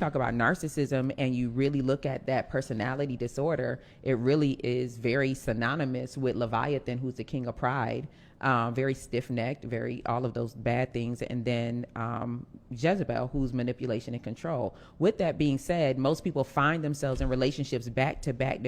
talk about narcissism and you really look at that personality disorder, it really is very synonymous with Leviathan, who's the king of pride. Very stiff-necked, all of those bad things. And then Jezebel, who's manipulation and control. With that being said, most people find themselves in relationships back to back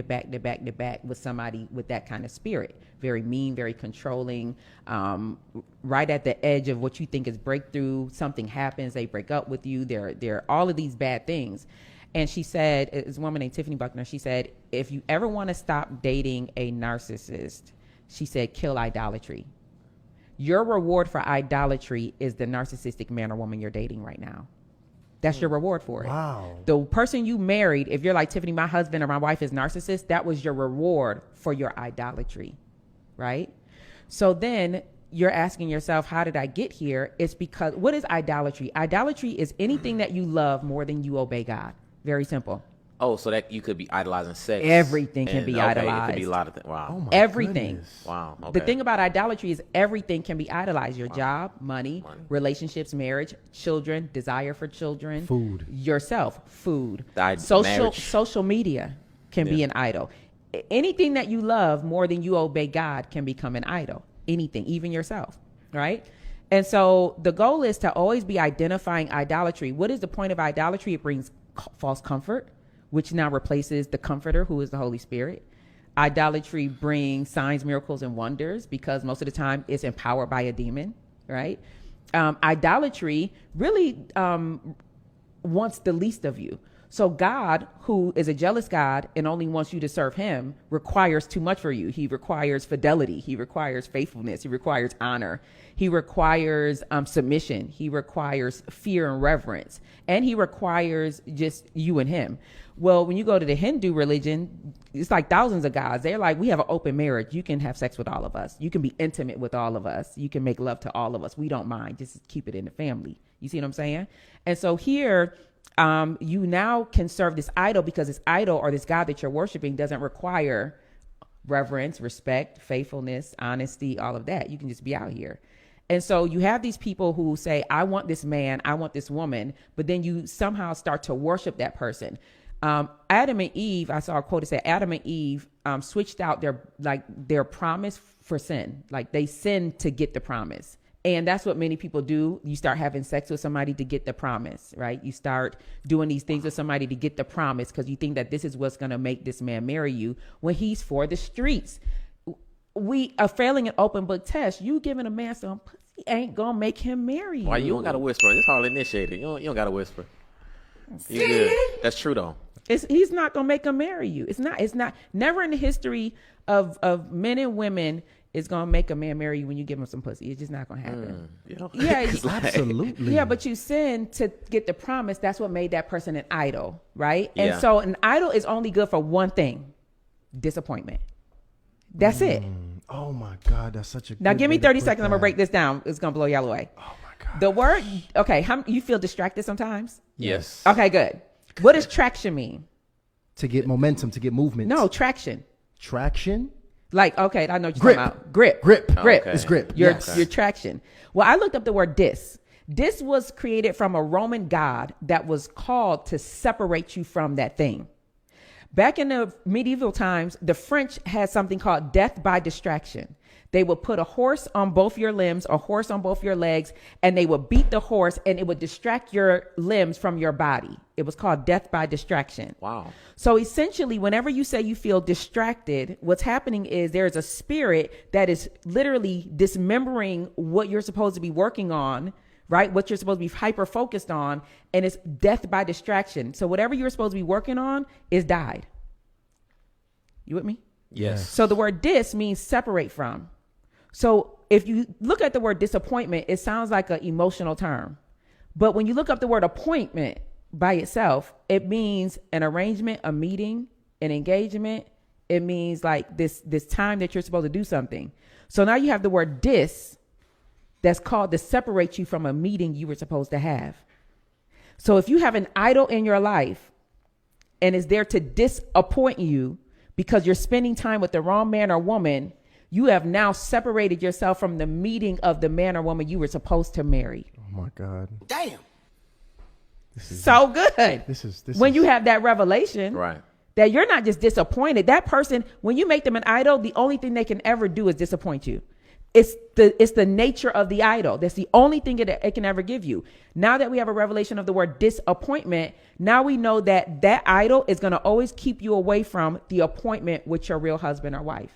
with somebody with that kind of spirit. Very mean, very controlling, right at the edge of what you think is breakthrough. Something happens, they break up with you. They're all of these bad things. And she said, it's a woman named Tiphani Buckner, she said, if you ever want to stop dating a narcissist, she said, kill idolatry. Your reward for idolatry is the narcissistic man or woman you're dating right now. That's your reward for it. Wow. The person you married, if you're like, Tiphani, my husband or my wife is narcissist, that was your reward for your idolatry, right? So then you're asking yourself, how did I get here? It's because, what is idolatry? Idolatry is anything that you love more than you obey God. Very simple. Oh, so that you could be idolizing sex. Everything can be idolized. It could be a lot of things. Wow. Oh my everything. goodness. Wow. Okay. The thing about idolatry is everything can be idolized. Your job, money, relationships, marriage, children, desire for children, food, yourself, food, marriage. social media can be an idol. Anything that you love more than you obey God can become an idol. Anything, even yourself, right? And so the goal is to always be identifying idolatry. What is the point of idolatry? It brings false comfort, which now replaces the comforter, who is the Holy Spirit. Idolatry brings signs, miracles, and wonders because most of the time it's empowered by a demon, right? Idolatry really wants the least of you. So God, who is a jealous God and only wants you to serve him, requires too much for you. He requires fidelity. He requires faithfulness. He requires honor. He requires submission. He requires fear and reverence. And he requires just you and him. Well, when you go to the Hindu religion, it's like thousands of gods. They're like, we have an open marriage. You can have sex with all of us. You can be intimate with all of us. You can make love to all of us. We don't mind. Just keep it in the family. You see what I'm saying? And so here, you now can serve this idol because this idol or this God that you're worshiping doesn't require reverence, respect, faithfulness, honesty, all of that. You can just be out here. And so you have these people who say, I want this man, I want this woman, but then you somehow start to worship that person. Adam and Eve, I saw a quote that said Adam and Eve switched out their promise for sin. Like they sinned to get the promise. And that's what many people do. You start having sex with somebody to get the promise, right? You start doing these things with somebody to get the promise because you think that this is what's going to make this man marry you when he's for the streets. We are failing an open book test. You giving a man some pussy ain't going to make him marry you. Why you don't got to whisper? It's all initiated. You don't got to whisper. You good. That's true though. He's not going to make him marry you. It's not. Never in the history of men and women is going to make a man marry you when you give him some pussy. It's just not going to happen. Yeah, absolutely. Yeah, but you sin to get the promise. That's what made that person an idol, right? And so an idol is only good for one thing: disappointment. That's it. Oh my God, that's such a. Now good give me way to 30 put seconds. I'm that. gonna break this down. It's gonna blow y'all away. Oh my God. The word. Okay, you feel distracted sometimes? Yes. Okay, good. What does traction mean? To get momentum, to get movement. No, traction. Traction. Like, okay, I know what you're Grip. talking about. Grip. Okay. It's grip. Your Yes. traction. Well, I looked up the word dis. Dis was created from a Roman god that was called to separate you from that thing. Back in the medieval times, the French had something called death by distraction. They would put a horse on both your limbs, a horse on both your legs, and they would beat the horse and it would distract your limbs from your body. It was called death by distraction. Wow. So essentially, whenever you say you feel distracted, what's happening is there's a spirit that is literally dismembering what you're supposed to be working on, right? What you're supposed to be hyper focused on, and it's death by distraction. So whatever you're supposed to be working on is died. You with me? Yes. So the word dis means separate from. So if you look at the word disappointment, it sounds like an emotional term. But when you look up the word appointment by itself, it means an arrangement, a meeting, an engagement. It means like this time that you're supposed to do something. So now you have the word dis that's called to separate you from a meeting you were supposed to have. So if you have an idol in your life and is there to disappoint you because you're spending time with the wrong man or woman, you have now separated yourself from the meeting of the man or woman you were supposed to marry. Oh my God. Damn. So good. This when is, you have that revelation, Right. that you're not just disappointed. That person, when you make them an idol, the only thing they can ever do is disappoint you. It's the nature of the idol. That's the only thing it can ever give you. Now that we have a revelation of the word disappointment, now we know that idol is going to always keep you away from the appointment with your real husband or wife.